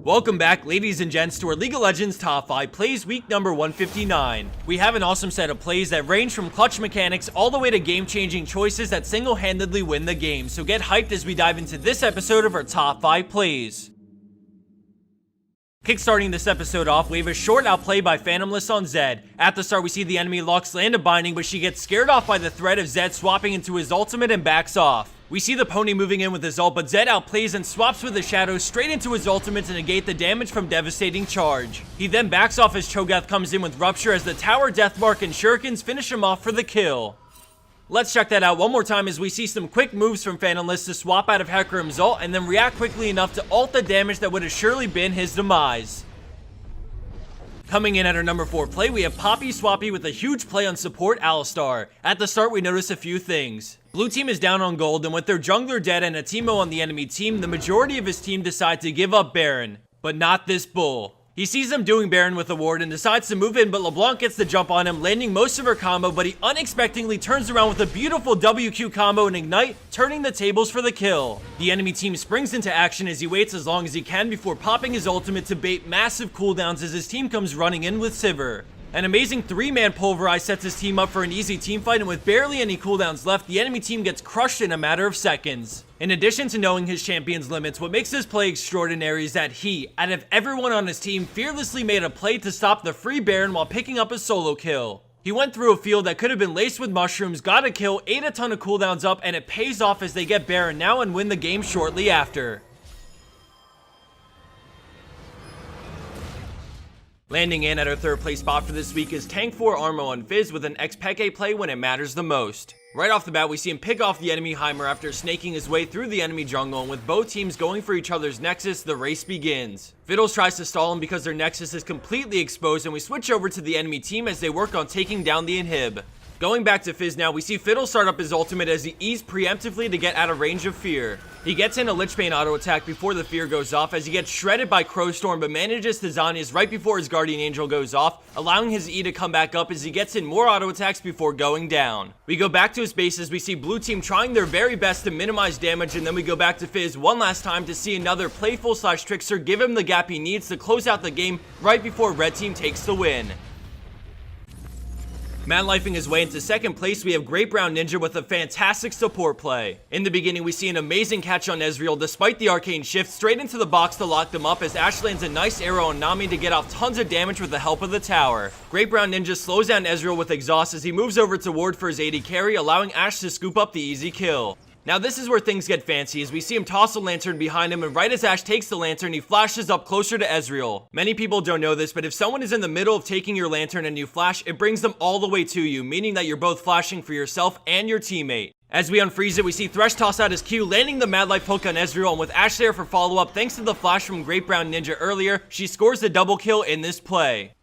Welcome back, ladies and gents, to our League of Legends Top 5 Plays week number 159. We have an awesome set of plays that range from clutch mechanics all the way to game-changing choices that single-handedly win the game, so get hyped as we dive into this episode of our Top 5 Plays. Kickstarting this episode off, we have a short outplay by Phantomles on Zed. At the start, we see the enemy Lux land a binding, but she gets scared off by the threat of Zed swapping into his ultimate and backs off. We see the pony moving in with his ult, but Zed outplays and swaps with the shadow straight into his ultimate to negate the damage from devastating charge. He then backs off as Cho'Gath comes in with Rupture as the tower, Deathmark, and Shurikens finish him off for the kill. Let's check that out one more time as we see some quick moves from Phantomles to swap out of Hecarim's ult and then react quickly enough to ult the damage that would have surely been his demise. Coming in at our number 4 play, we have PoppySwoppy with a huge play on support Alistar. At the start, we notice a few things. Blue team is down on gold, and with their jungler dead and a Teemo on the enemy team, the majority of his team decide to give up Baron. But not this bull. He sees them doing Baron with a ward and decides to move in, but LeBlanc gets the jump on him, landing most of her combo, but he unexpectedly turns around with a beautiful WQ combo and Ignite, turning the tables for the kill. The enemy team springs into action as he waits as long as he can before popping his ultimate to bait massive cooldowns as his team comes running in with Sivir. An amazing 3-man pulverize sets his team up for an easy teamfight, and with barely any cooldowns left, the enemy team gets crushed in a matter of seconds. In addition to knowing his champion's limits, what makes this play extraordinary is that he, out of everyone on his team, fearlessly made a play to stop the free Baron while picking up a solo kill. He went through a field that could have been laced with mushrooms, got a kill, ate a ton of cooldowns up, and it pays off as they get Baron now and win the game shortly after. Landing in at our 3rd place spot for this week is Tank 4 Armo on Fizz with an XPK play when it matters the most. Right off the bat, we see him pick off the enemy Heimer after snaking his way through the enemy jungle, and with both teams going for each other's Nexus, the race begins. Fiddles tries to stall him because their Nexus is completely exposed, and we switch over to the enemy team as they work on taking down the inhib. Going back to Fizz now, we see Fiddle start up his ultimate as he E's preemptively to get out of range of Fear. He gets in a Lich Bane auto attack before the Fear goes off as he gets shredded by Crowstorm but manages to Zhonya's right before his Guardian Angel goes off, allowing his E to come back up as he gets in more auto attacks before going down. We go back to his base as we see Blue team trying their very best to minimize damage, and then we go back to Fizz one last time to see another playful / trickster give him the gap he needs to close out the game right before Red team takes the win. Man-lifing his way into 2nd place, we have GreatBrownNinja with a fantastic support play. In the beginning, we see an amazing catch on Ezreal despite the arcane shift straight into the box to lock them up as Ashe lands a nice arrow on Nami to get off tons of damage with the help of the tower. GreatBrownNinja slows down Ezreal with exhaust as he moves over to ward for his AD carry, allowing Ashe to scoop up the easy kill. Now this is where things get fancy as we see him toss a lantern behind him, and right as Ashe takes the lantern, he flashes up closer to Ezreal. Many people don't know this, but if someone is in the middle of taking your lantern and you flash, it brings them all the way to you, meaning that you're both flashing for yourself and your teammate. As we unfreeze it, we see Thresh toss out his Q, landing the Mad Life hook on Ezreal, and with Ashe there for follow-up thanks to the flash from GreatBrownNinja earlier, she scores the double kill in this play.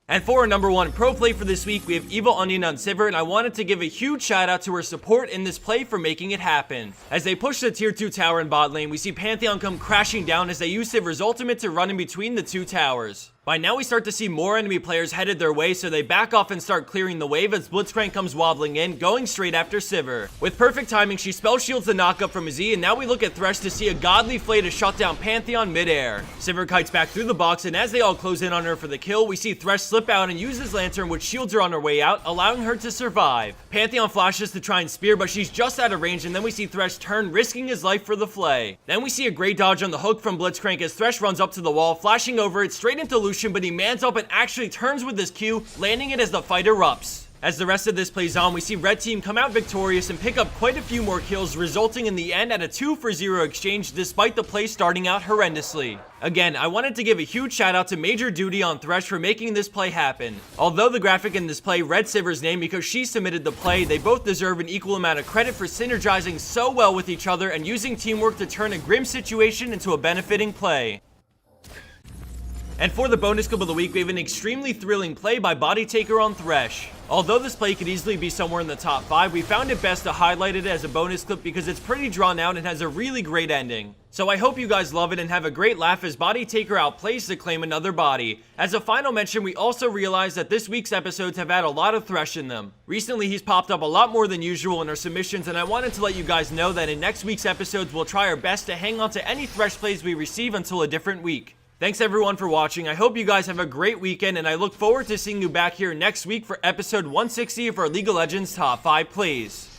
And for our number 1 pro play for this week, we have EvilOnion on Sivir, and I wanted to give a huge shout out to her support in this play for making it happen. As they push the tier 2 tower in bot lane, we see Pantheon come crashing down as they use Sivir's ultimate to run in between the 2 towers. By now we start to see more enemy players headed their way, so they back off and start clearing the wave as Blitzcrank comes wobbling in, going straight after Sivir. With perfect timing, she spell shields the knockup from his E, and now we look at Thresh to see a godly flay to shut down Pantheon mid-air. Sivir kites back through the box, and as they all close in on her for the kill, we see Thresh slip out and use his lantern, which shields her on her way out, allowing her to survive. Pantheon flashes to try and spear, but she's just out of range, and then we see Thresh turn, risking his life for the flay. Then we see a great dodge on the hook from Blitzcrank as Thresh runs up to the wall, flashing over it straight into Lucian, but he mans up and actually turns with his Q, landing it as the fight erupts. As the rest of this plays on, we see Red team come out victorious and pick up quite a few more kills, resulting in the end at a 2-for-0 exchange despite the play starting out horrendously. Again, I wanted to give a huge shout out to Major Duty on Thresh for making this play happen. Although the graphic in this play read Sivir's name because she submitted the play, they both deserve an equal amount of credit for synergizing so well with each other and using teamwork to turn a grim situation into a benefiting play. And for the bonus clip of the week, we have an extremely thrilling play by Bodytaker on Thresh. Although this play could easily be somewhere in the top 5, we found it best to highlight it as a bonus clip because it's pretty drawn out and has a really great ending. So I hope you guys love it and have a great laugh as Body Taker outplays to claim another body. As a final mention, we also realized that this week's episodes have had a lot of Thresh in them. Recently, he's popped up a lot more than usual in our submissions, and I wanted to let you guys know that in next week's episodes, we'll try our best to hang on to any Thresh plays we receive until a different week. Thanks everyone for watching. I hope you guys have a great weekend, and I look forward to seeing you back here next week for episode 160 of our League of Legends Top 5 Plays.